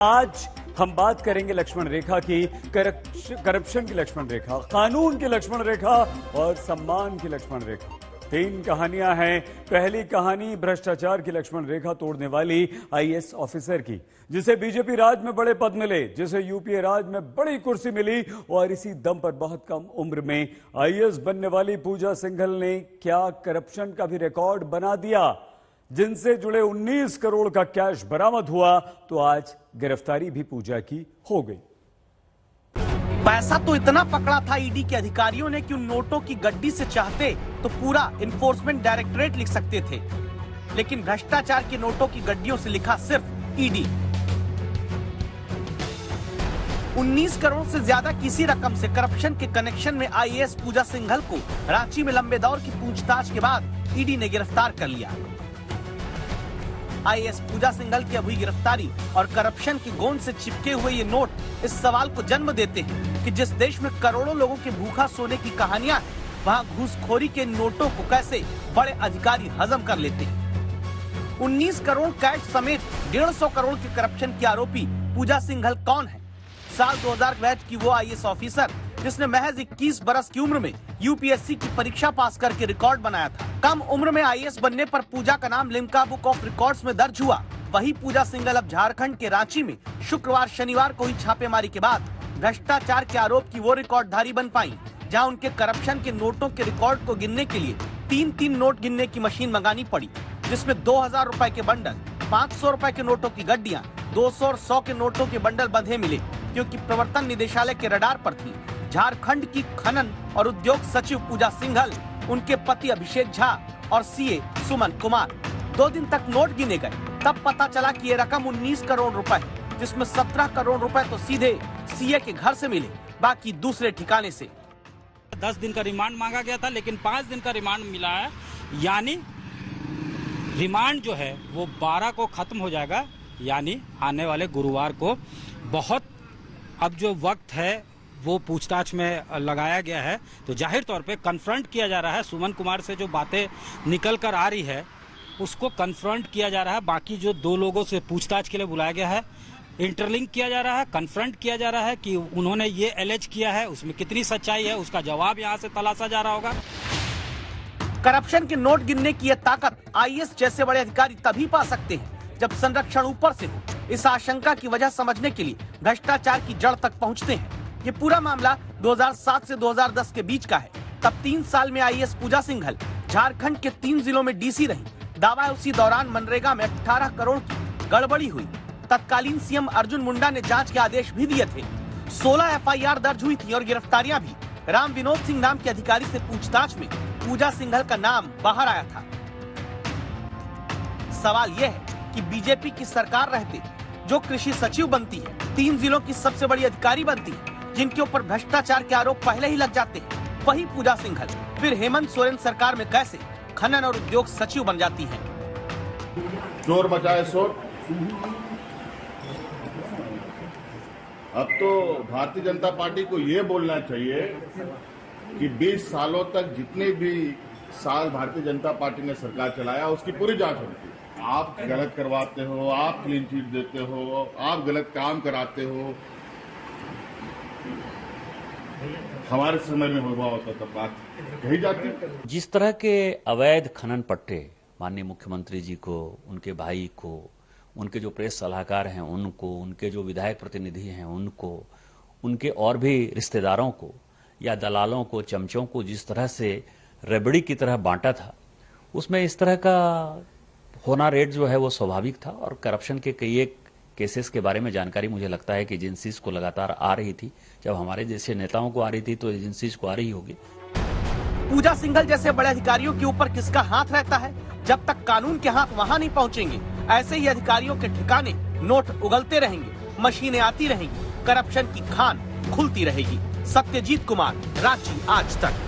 आज हम बात करेंगे लक्ष्मण रेखा की, करप्शन की लक्ष्मण रेखा, कानून की लक्ष्मण रेखा और सम्मान की लक्ष्मण रेखा। 3 कहानियां हैं। पहली कहानी भ्रष्टाचार की लक्ष्मण रेखा तोड़ने वाली आईएएस ऑफिसर की, जिसे बीजेपी राज में बड़े पद मिले, जिसे यूपीए राज में बड़ी कुर्सी मिली और इसी दम पर बहुत कम उम्र में आईएएस बनने वाली पूजा सिंघल ने क्या करप्शन का भी रिकॉर्ड बना दिया, जिनसे जुड़े 19 करोड़ का कैश बरामद हुआ। तो आज गिरफ्तारी भी पूजा की हो गई। पैसा तो इतना पकड़ा था ईडी के अधिकारियों ने कि उन नोटों की गड्डी से चाहते तो पूरा इन्फोर्समेंट डायरेक्टरेट लिख सकते थे, लेकिन भ्रष्टाचार के नोटों की गड्डियों से लिखा सिर्फ ईडी। 19 करोड़ से ज्यादा किसी रकम से करप्शन के कनेक्शन में आईएएस पूजा सिंघल को रांची में लंबे दौर की पूछताछ के बाद ईडी ने गिरफ्तार कर लिया। आईएएस पूजा सिंघल की अभी गिरफ्तारी और करप्शन की गोंद से चिपके हुए ये नोट इस सवाल को जन्म देते हैं कि जिस देश में करोड़ों लोगों के भूखा सोने की कहानियां हैं, वहां घूसखोरी के नोटों को कैसे बड़े अधिकारी हजम कर लेते हैं। 19 करोड़ कैश समेत 150 करोड़ के करप्शन की आरोपी पूजा सिंघल कौन है? साल 2000 बैच की वो आईएएस ऑफिसर जिसने महज 21 बरस की उम्र में यूपीएससी की परीक्षा पास करके रिकॉर्ड बनाया था। कम उम्र में आईएएस बनने पर पूजा का नाम लिम्का बुक ऑफ रिकॉर्ड्स में दर्ज हुआ। वही पूजा सिंघल अब झारखंड के रांची में शुक्रवार शनिवार को ही छापेमारी के बाद भ्रष्टाचार के आरोप की वो रिकॉर्डधारी बन पाई, जहां उनके करप्शन के नोटों के रिकॉर्ड को गिनने के लिए 3-3 नोट गिनने की मशीन मंगानी पड़ी, जिसमें 2000 रुपए के बंडल, 500 रुपए के नोटों की गड्डियां, 200 और 100 के नोटों के बंडल बंधे मिले, क्योंकि प्रवर्तन निदेशालय के रडार पर थी। झारखंड की खनन और उद्योग सचिव पूजा सिंघल, उनके पति अभिषेक झा और सीए सुमन कुमार 2 दिन तक नोट गिने गए। तब पता चला कि ये रकम 19 करोड़ रुपए है, जिसमें 17 करोड़ रुपए तो सीधे सीए के घर से मिले, बाकी दूसरे ठिकाने से। 10 दिन का रिमांड मांगा गया था, लेकिन 5 दिन का रिमांड मिला है, यानी रिमांड जो है वो 12 को खत्म हो जाएगा, यानी आने वाले गुरुवार को। बहुत अब जो वक्त है वो पूछताछ में लगाया गया है, तो जाहिर तौर पे कन्फ्रंट किया जा रहा है। सुमन कुमार से जो बातें निकल कर आ रही है उसको कन्फ्रंट किया जा रहा है। बाकी जो 2 लोगों से पूछताछ के लिए बुलाया गया है, इंटरलिंक किया जा रहा है, कन्फ्रंट किया जा रहा है कि उन्होंने ये एलेज किया है, उसमें कितनी सच्चाई है, उसका जवाब यहाँ से तलाशा जा रहा होगा। करप्शन के नोट गिनने की यह ताकत आईएएस जैसे बड़े अधिकारी तभी पा सकते हैं जब संरक्षण ऊपर से हो। इस आशंका की वजह समझने के लिए भ्रष्टाचार की जड़ तक पहुँचते हैं। ये पूरा मामला 2007 से 2010 के बीच का है। तब 3 साल में आईएएस पूजा सिंघल झारखंड के 3 जिलों में डीसी रही। दावा है उसी दौरान मनरेगा में 18 करोड़ की गड़बड़ी हुई। तत्कालीन सीएम अर्जुन मुंडा ने जांच के आदेश भी दिए थे। 16 एफआईआर दर्ज हुई थी और गिरफ्तारियां भी। राम विनोद सिंह नाम के अधिकारी से पूछताछ में पूजा सिंघल का नाम बाहर आया था। सवाल यह है कि बीजेपी की सरकार रहते जो कृषि सचिव बनती है, 3 जिलों की सबसे बड़ी अधिकारी बनती है, जिनके ऊपर भ्रष्टाचार के आरोप पहले ही लग जाते हैं, वही पूजा सिंघल फिर हेमंत सोरेन सरकार में कैसे खनन और उद्योग सचिव बन जाती है। चोर मचाए शोर। अब तो भारतीय जनता पार्टी को ये बोलना चाहिए कि 20 सालों तक जितने भी साल भारतीय जनता पार्टी ने सरकार चलाया उसकी पूरी जांच होनी चाहिए। आप गलत करवाते हो, आप क्लीन चिट देते हो, आप गलत काम कराते हो। हमारे समय में हुआ होता तब बात कही जाती। जिस तरह के अवैध खनन पट्टे माननीय मुख्यमंत्री जी को, उनके भाई को, उनके जो प्रेस सलाहकार हैं उनको, उनके जो विधायक प्रतिनिधि हैं उनको, उनके और भी रिश्तेदारों को या दलालों को, चमचों को जिस तरह से रबड़ी की तरह बांटा था, उसमें इस तरह का होना रेट जो है वो स्वाभाविक था। और करप्शन के कई एक केसेस के बारे में जानकारी मुझे लगता है कि एजेंसीज को लगातार आ रही थी। जब हमारे जैसे नेताओं को आ रही थी तो एजेंसीज को आ रही होगी। पूजा सिंघल जैसे बड़े अधिकारियों के ऊपर किसका हाथ रहता है? जब तक कानून के हाथ वहाँ नहीं पहुँचेंगे, ऐसे ही अधिकारियों के ठिकाने नोट उगलते रहेंगे, मशीनें आती रहेंगी, करप्शन की खान खुलती रहेगी। सत्यजीत कुमार, रांची आज तक।